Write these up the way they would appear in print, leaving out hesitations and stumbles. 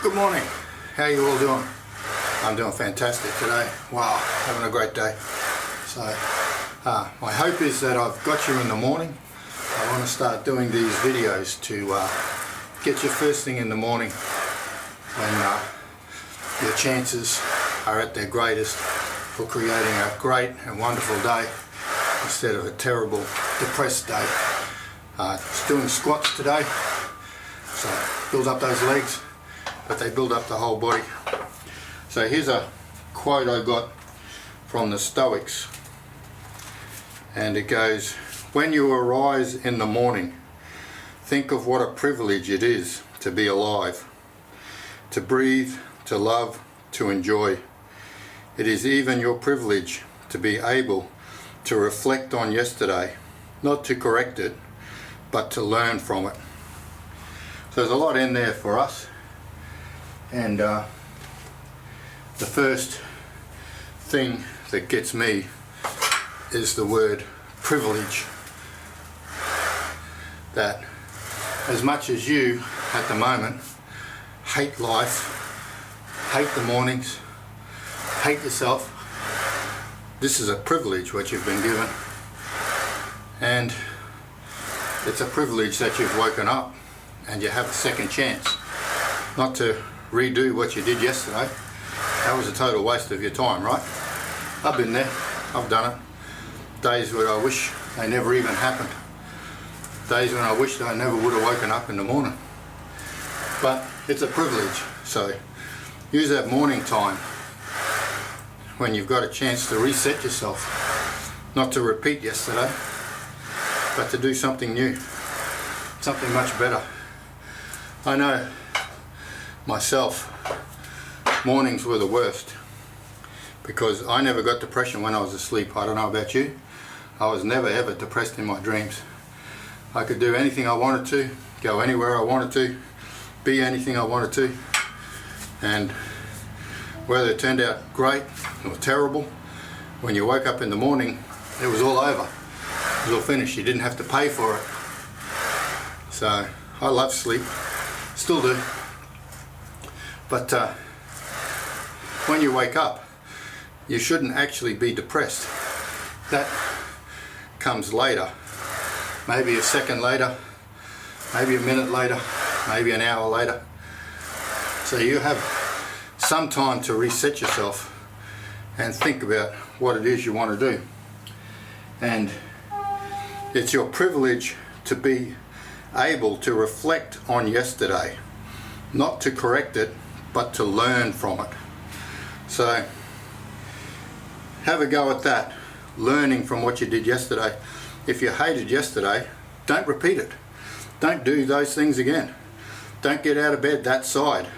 Good morning. How you all doing? I'm doing fantastic today. Wow, having a great day. So my hope is that I've got you in the morning. I want to start doing these videos to get you first thing in the morning when your chances are at their greatest for creating a great and wonderful day instead of a terrible, depressed day. Just doing squats today, so build up those legs, but they build up the whole body. So here's a quote I got from the Stoics, and it goes, "When you arise in the morning, think of what a privilege it is to be alive, to breathe, to love, to enjoy. It is even your privilege to be able to reflect on yesterday, not to correct it, but to learn from it." So there's a lot in there for us, and the first thing that gets me is the word privilege. That as much as you at the moment hate life, hate the mornings, hate yourself, this is a privilege what you've been given, and it's a privilege that you've woken up and you have a second chance, not to redo what you did yesterday. That was a total waste of your time, right? I've been there, I've done it. Days where I wish they never even happened. Days when I wished I never would have woken up in the morning. But it's a privilege, so use that morning time when you've got a chance to reset yourself, not to repeat yesterday, but to do something new, something much better. I know myself, mornings were the worst because I never got depression when I was asleep. I don't know about you. I was never ever depressed in my dreams. I could do anything I wanted to, go anywhere I wanted to, be anything I wanted to, and whether it turned out great or terrible, when you woke up in the morning, it was all over. It was all finished. You didn't have to pay for it. So I love sleep, still do. But when you wake up, you shouldn't actually be depressed. That comes later, maybe a second later, maybe a minute later, maybe an hour later. So you have some time to reset yourself and think about what it is you want to do. And it's your privilege to be able to reflect on yesterday, not to correct it, but to learn from it. So have a go at that, learning from what you did yesterday. If you hated yesterday, don't repeat it. Don't do those things again. Don't get out of bed that side.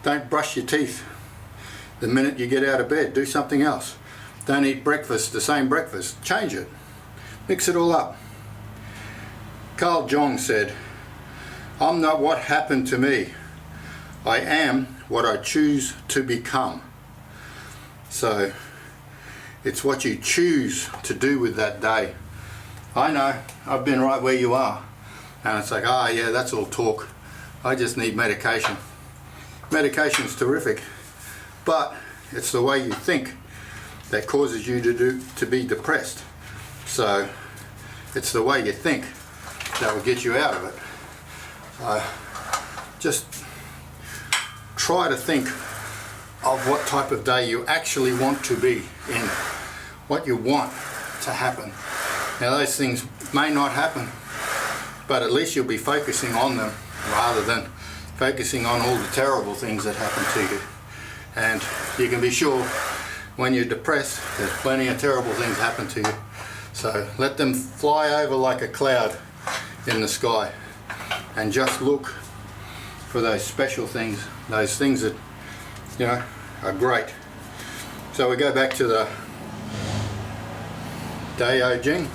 Don't brush your teeth the minute you get out of bed. Do something else. Don't eat breakfast, the same breakfast. Change it. Mix it all up. Carl Jung said, "I'm not what happened to me. I am what I choose to become." So it's what you choose to do with that day. I know, I've been right where you are, and it's like, yeah, that's all talk. I just need medication. Medication's terrific, but it's the way you think that causes you to be depressed. So it's the way you think that will get you out of it. Just try to think of what type of day you actually want to be in, what you want to happen. Now those things may not happen, but at least you'll be focusing on them rather than focusing on all the terrible things that happen to you. And you can be sure when you're depressed, there's plenty of terrible things happen to you. So let them fly over like a cloud in the sky, and just look for those special things, those things that, you know, are great. So we go back to the Jing,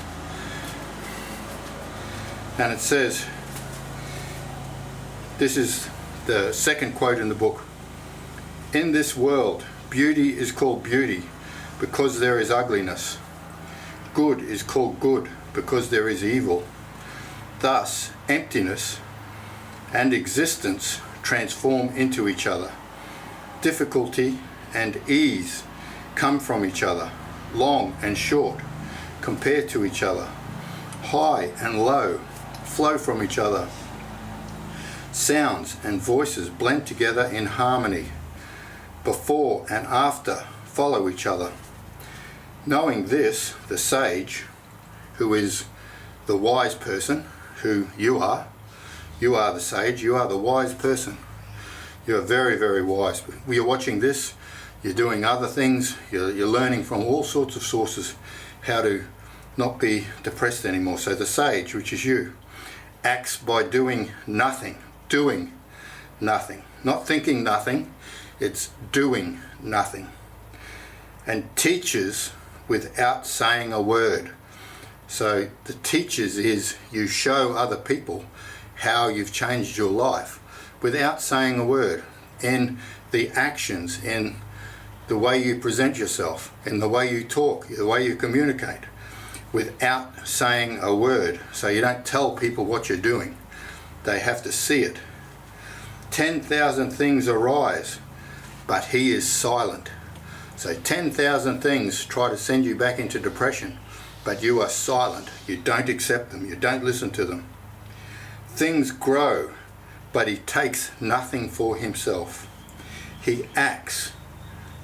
and it says, this is the second quote in the book, "In this world, beauty is called beauty because there is ugliness. Good is called good because there is evil. Thus, emptiness and existence transform into each other. Difficulty and ease come from each other. Long and short compare to each other. High and low flow from each other. Sounds and voices blend together in harmony. Before and after follow each other. Knowing this, the sage, who is the wise person, who you are the sage, you are the wise person. You are very, very wise. When you're watching this, you're doing other things, you're learning from all sorts of sources how to not be depressed anymore. So the sage, which is you, acts by doing nothing. Doing nothing. Not thinking nothing, it's doing nothing. And teaches without saying a word. So the teaches is you show other people how you've changed your life without saying a word, in the actions, in the way you present yourself, in the way you talk, the way you communicate, without saying a word. So you don't tell people what you're doing. They have to see it. 10,000 things arise, but he is silent. So 10,000 things try to send you back into depression, but you are silent. You don't accept them. You don't listen to them. Things grow, but he takes nothing for himself. He acts,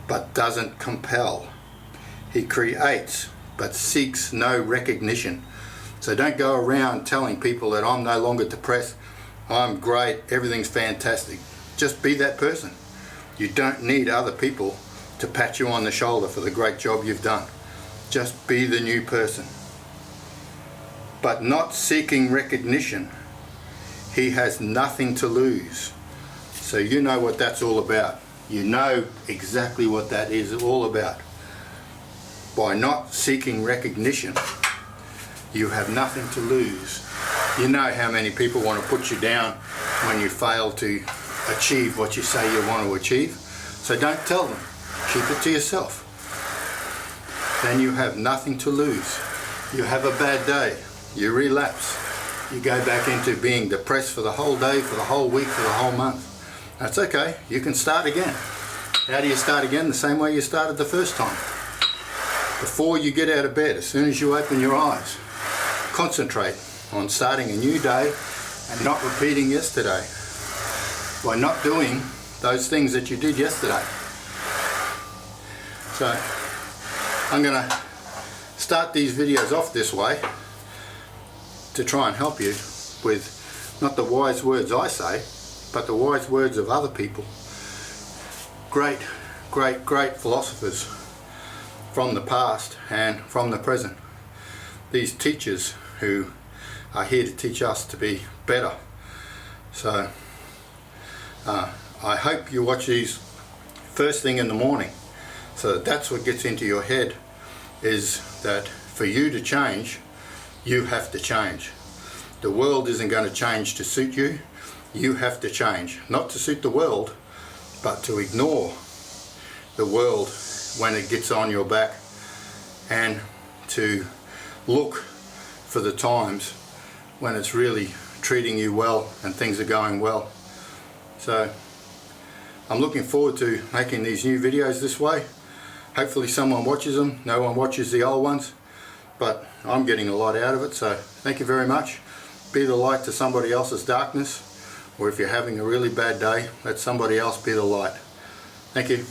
but doesn't compel. He creates, but seeks no recognition. So don't go around telling people that I'm no longer depressed, I'm great, everything's fantastic. Just be that person. You don't need other people to pat you on the shoulder for the great job you've done. Just be the new person. But not seeking recognition, he has nothing to lose. So you know what that's all about. You know exactly what that is all about. By not seeking recognition, you have nothing to lose. You know how many people want to put you down when you fail to achieve what you say you want to achieve. So don't tell them. Keep it to yourself. Then you have nothing to lose. You have a bad day. You relapse. You go back into being depressed for the whole day, for the whole week, for the whole month. That's okay. You can start again. How do you start again? The same way you started the first time. Before you get out of bed, as soon as you open your eyes, concentrate on starting a new day and not repeating yesterday. By not doing those things that you did yesterday. So I'm going to start these videos off this way to try and help you with not the wise words I say, but the wise words of other people. Great, great, great philosophers from the past and from the present. These teachers who are here to teach us to be better. So I hope you watch these first thing in the morning, so that's what gets into your head, is that for you to change, you have to change. The world isn't going to change to suit you. You have to change, not to suit the world, but to ignore the world when it gets on your back, and to look for the times when it's really treating you well and things are going well. So I'm looking forward to making these new videos this way. Hopefully someone watches them. No one watches the old ones, but I'm getting a lot out of it. So thank you very much. Be the light to somebody else's darkness, or if you're having a really bad day, let somebody else be the light. Thank you.